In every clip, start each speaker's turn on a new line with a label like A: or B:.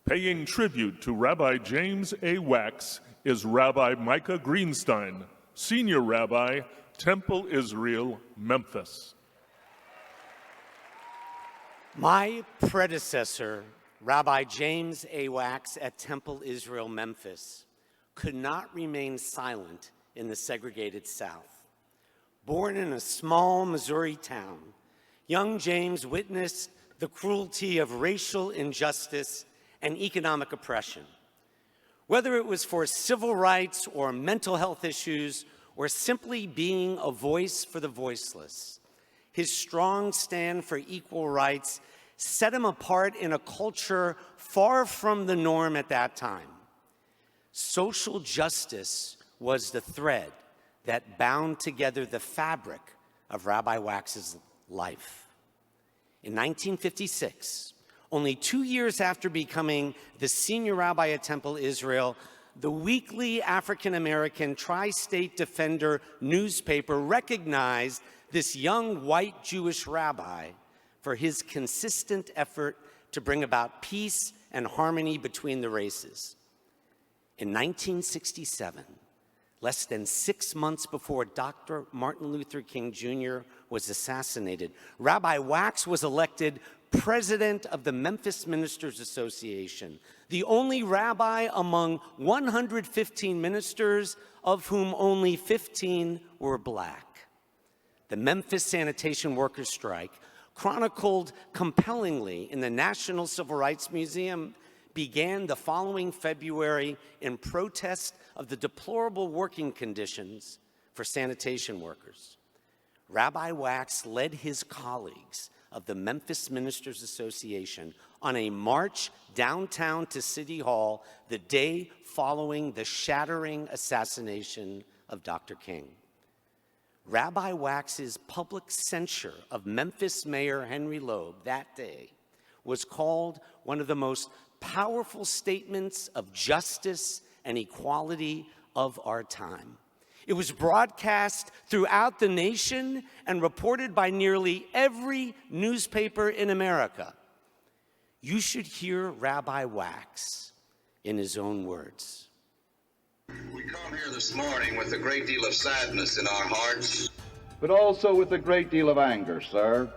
A: Paying tribute to Rabbi James A. Wax is Rabbi Micah Greenstein, Senior Rabbi, Temple Israel-Memphis.
B: My predecessor, Rabbi James A. Wax at Temple Israel-Memphis, could not remain silent in the segregated South. Born in a small Missouri town, young James witnessed the cruelty of racial injustice and economic oppression. Whether it was for civil rights or mental health issues or simply being a voice for the voiceless, his strong stand for equal rights set him apart in a culture far from the norm at that time. Social justice was the thread that bound together the fabric of Rabbi Wax's life. In 1956, only 2 years after becoming the senior rabbi at Temple Israel, the weekly African-American Tri-State Defender newspaper recognized this young white Jewish rabbi for his consistent effort to bring about peace and harmony between the races. In 1967, less than 6 months before Dr. Martin Luther King Jr. was assassinated, Rabbi Wax was elected president of the Memphis Ministers Association, the only rabbi among 115 ministers, of whom only 15 were black. The Memphis sanitation workers' strike, chronicled compellingly in the National Civil Rights Museum, began the following February in protest of the deplorable working conditions for sanitation workers. Rabbi Wax led his colleagues of the Memphis Ministers Association on a march downtown to City Hall the day following the shattering assassination of Dr. King. Rabbi Wax's public censure of Memphis Mayor Henry Loeb that day was called one of the most powerful statements of justice and equality of our time. It was broadcast throughout the nation and reported by nearly every newspaper in America. You should hear Rabbi Wax in his own words.
C: We come here this morning with a great deal of sadness in our hearts,
D: but also with a great deal of anger, sir.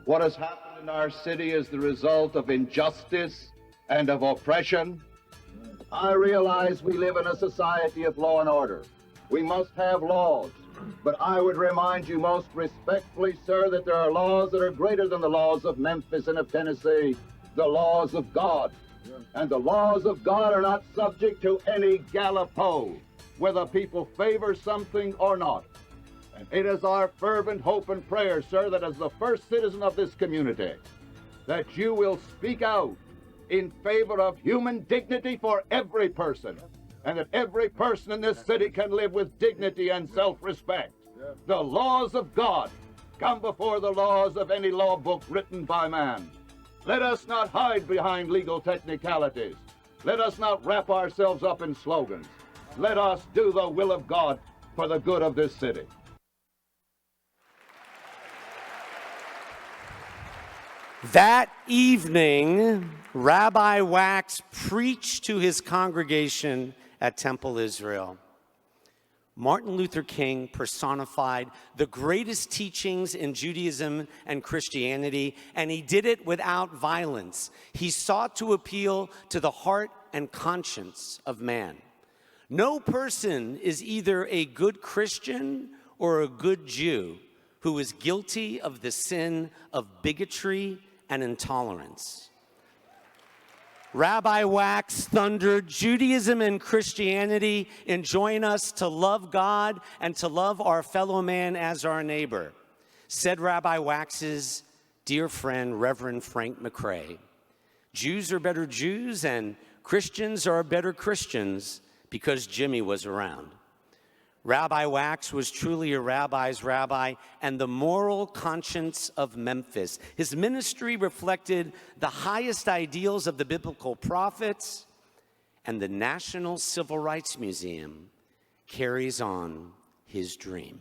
D: What has happened in our city is the result of injustice and of oppression. I realize we live in a society of law and order. We must have laws, but I would remind you most respectfully, sir, that there are laws that are greater than the laws of Memphis and of Tennessee, the laws of God. And the laws of God are not subject to any gallipo, whether people favor something or not. And it is our fervent hope and prayer, sir, that as the first citizen of this community, that you will speak out in favor of human dignity for every person, and that every person in this city can live with dignity and self-respect. The laws of God come before the laws of any law book written by man. Let us not hide behind legal technicalities. Let us not wrap ourselves up in slogans. Let us do the will of God for the good of this city.
B: That evening, Rabbi Wax preached to his congregation at Temple Israel. Martin Luther King personified the greatest teachings in Judaism and Christianity, and he did it without violence. He sought to appeal to the heart and conscience of man. No person is either a good Christian or a good Jew who is guilty of the sin of bigotry and intolerance. Rabbi Wax thundered, Judaism and Christianity enjoin us to love God and to love our fellow man as our neighbor. Said Rabbi Wax's dear friend, Reverend Frank McRae, Jews are better Jews and Christians are better Christians because Jimmy was around. Rabbi Wax was truly a rabbi's rabbi and the moral conscience of Memphis. His ministry reflected the highest ideals of the biblical prophets, and the National Civil Rights Museum carries on his dream.